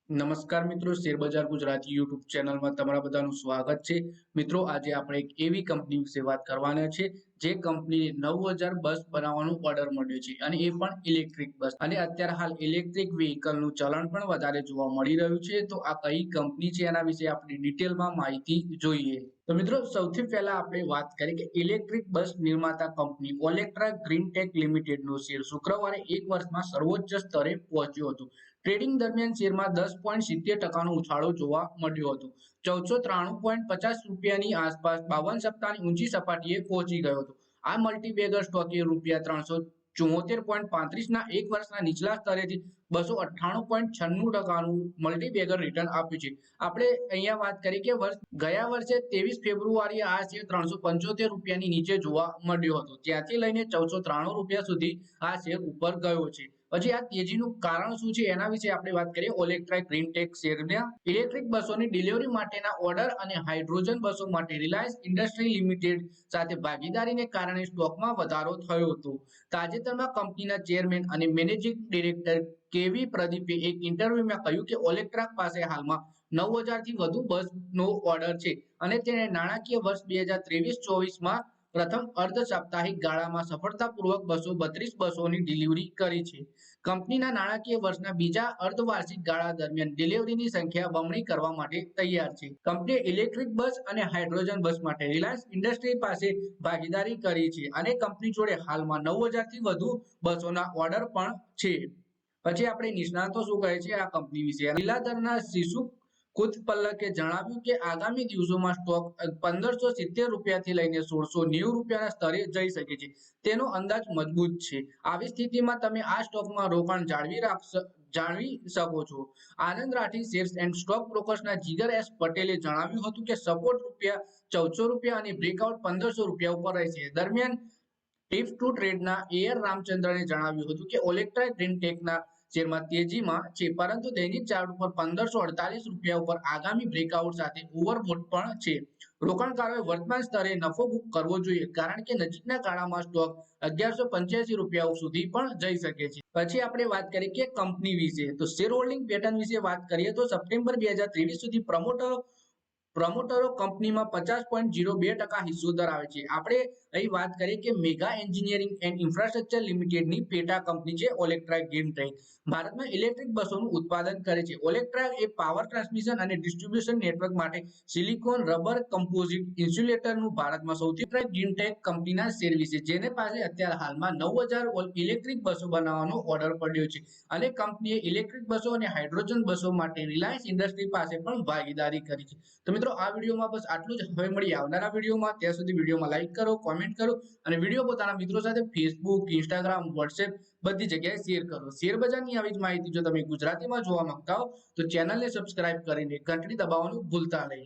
નમસ્કાર મિત્રો, શેરબજાર ગુજરાતી યુટ્યુબ ચેનલમાં તમારા બધાનું સ્વાગત છે। મિત્રો, આજે આપણે એક એવી કંપની વિશે વાત કરવાના છે જે કંપનીને 9000 બસ બનાવવાનો ઓર્ડર મળ્યો છે અને એ પણ ઇલેક્ટ્રિક બસ। અને અત્યારે હાલ ઇલેક્ટ્રિક વ્હીકલનું ચલણ પણ વધારે જોવા મળી રહ્યું છે। તો આ કઈ કંપની છે એના વિશે આપણે ડિટેલમાં માહિતી જોઈએ। તો મિત્રો, સૌથી પહેલા આપણે વાત કરીએ કે ઇલેક્ટ્રિક બસ નિર્માતા કંપની ઓલેક્ટ્રા ગ્રીન ટેક લિમિટેડનો શેર શુક્રવારે એક વર્ષમાં સર્વોચ્ચ સ્તરે પહોંચ્યો હતો। ટ્રેડિંગ દરમિયાન શેરમાં 10.70% ઉછાળો જોવા મળ્યો હતો। 1493.50 રૂપિયાની આસપાસ 52 સપ્તાહની ઊંચી સપાટીએ પહોંચી ગયો હતો। આ મલ્ટીબેગર સ્ટોકે રૂપિયા 374.35 ના એક વર્ષના નીચલા સ્તરેથી 298.96%નું મલ્ટીબેગર રિટર્ન આપ્યું છે। આપણે અહીંયા વાત કરી કે ગયા વર્ષે 23 ફેબ્રુઆરીએ આ શેર 375 રૂપિયાની નીચે જોવા મળ્યો હતો, ત્યાંથી લઈને 1493 રૂપિયા સુધી આ શેર ઉપર ગયો છે। પછી આ તેજીનું કારણ શું છે એના વિશે આપણે વાત કરીએ। ઓલેક્ટ્રા ગ્રીન ટેક શેરના ઇલેક્ટ્રિક બસોની ડિલિવરી માટેના ઓર્ડર અને હાઇડ્રોજન બસો માટે રિલાયન્સ ઇન્ડસ્ટ્રી લિમિટેડ સાથે ભાગીદારીને કારણે સ્ટોકમાં વધારો થયો હતો। તાજેતરમાં કંપનીના ચેરમેન અને મેનેજિંગ ડિરેક્ટર કેવી પ્રદીપે એક ઇન્ટરવ્યુમાં કહ્યું કે ઓલેક્ટ્રા પાસે હાલમાં 9000 થી વધુ બસનો ઓર્ડર છે અને તેણે નાણાકીય વર્ષ 2023-24માં પ્રથમ અર્ધ સાપ્તાહિક ગાળામાં સફળતાપૂર્વક 232 બસોની ડિલિવરી કરી છે। કંપનીના નાણાકીય વર્ષના બીજા અર્ધવાર્ષિક ગાળા દરમિયાન ડિલિવરીની સંખ્યા બમણી કરવા માટે તૈયાર છે। કંપનીએ ઇલેક્ટ્રિક બસ અને હાઇડ્રોજન બસ માટે રિલાયન્સ ઇન્ડસ્ટ્રી પાસે ભાગીદારી કરી છે અને કંપની જોડે હાલમાં 9000 થી વધુ બસોના ઓર્ડર પણ છે। પછી આપણે નિષ્ણાતો શું કહે છે આ કંપની વિશે। લીલાધરના શિશુ કુતપલ્લકે જણાવ્યું કે આગામી દિવસોમાં સ્ટોક 1570 રૂપિયાથી લઈને 1690 રૂપિયાના સ્તરે જઈ શકે છે, તેનો અંદાજ મજબૂત છે। આવી સ્થિતિમાં તમે આ સ્ટોકમાં રોકાણ જાળવી શકો છો। Anand Rathi shares and stock બ્રોકર્સના જીગર એસ પટેલે જણાવ્યું હતું કે સપોર્ટ રૂપિયા 1400 રૂપિયા અને બ્રેકઆઉટ 1500 રૂપિયા ઉપર રહેશે। દરમિયાન ટિપ્સ ટુ ટ્રેડના એઆર રામચંદ્રને જણાવ્યું હતું કે ઓલેક્ટ્રા ગ્રીન ટેકના શેરમાં તેજીમાં છે, પરંતુ દૈનિક ચાર્ટ ઉપર 1548 રૂપિયા ઉપર આગામી બ્રેકઆઉટ સાથે ઓવરબોટ પણ છે। રોકાણકારોએ વર્તમાન સ્તરે નફો બુક કરવો જોઈએ, કારણ કે નજીકના ગાળામાં સ્ટોક 1185 રૂપિયા સુધી પણ જઈ શકે છે। પછી આપણે વાત કરીએ કે કંપની વિશે। તો શેર હોલ્ડિંગ પેટર્ન વિશે વાત કરીએ તો સપ્ટેમ્બર 2023 સુધી પ્રમોટરો કંપનીમાં 50.02% હિસ્સો ધરાવે છે। આપણે અહીં વાત કરીએ કે મેગા એન્જિનિયરિંગ એન્ડ ઇન્ફ્રાસ્ટ્રક્ચર લિમિટેડની પેટા કંપની છે ઓલેક્ટ્રા ગ્રીન ટેક। ભારતમાં ઇલેક્ટ્રિક બસોનું ઉત્પાદન કરે છે। ઓલેક્ટ્રા એ પાવર ટ્રાન્સમિશન અને ડિસ્ટ્રીબ્યુશન નેટવર્ક માટે સિલિકોન રબર કમ્પોઝિટ ઇન્સ્યુલેટરનું ભારતમાં સૌથી ગ્રીન ટેક કંપનીના શેર વિશે, જેને પાસે અત્યારે હાલમાં 9000 ઇલેક્ટ્રિક બસો બનાવવાનો ઓર્ડર પડ્યો છે અને કંપનીએ ઇલેક્ટ્રિક બસો અને હાઇડ્રોજન બસો માટે રિલાયન્સ ઇન્ડસ્ટ્રી પાસે પણ ભાગીદારી કરી છે। તો મિત્રો, આ વિડીયોમાં બસ આટલું જ। હવે મળીએ આવનારા વિડીયોમાં। ત્યાં સુધી વિડીયોમાં લાઈક કરો, કોમેન્ટ કરો અને વિડીયો પોતાના મિત્રો સાથે ફેસબુક, ઇન્સ્ટાગ્રામ, વોટ્સએપ બધી જગ્યાએ શેર કરો। શેર બજારની આવી જ માહિતી જો તમે ગુજરાતીમાં જોવા માંગતા હો તો ચેનલને સબસ્ક્રાઇબ કરીને ઘંટડી દબાવવાનું ભૂલતા નહીં।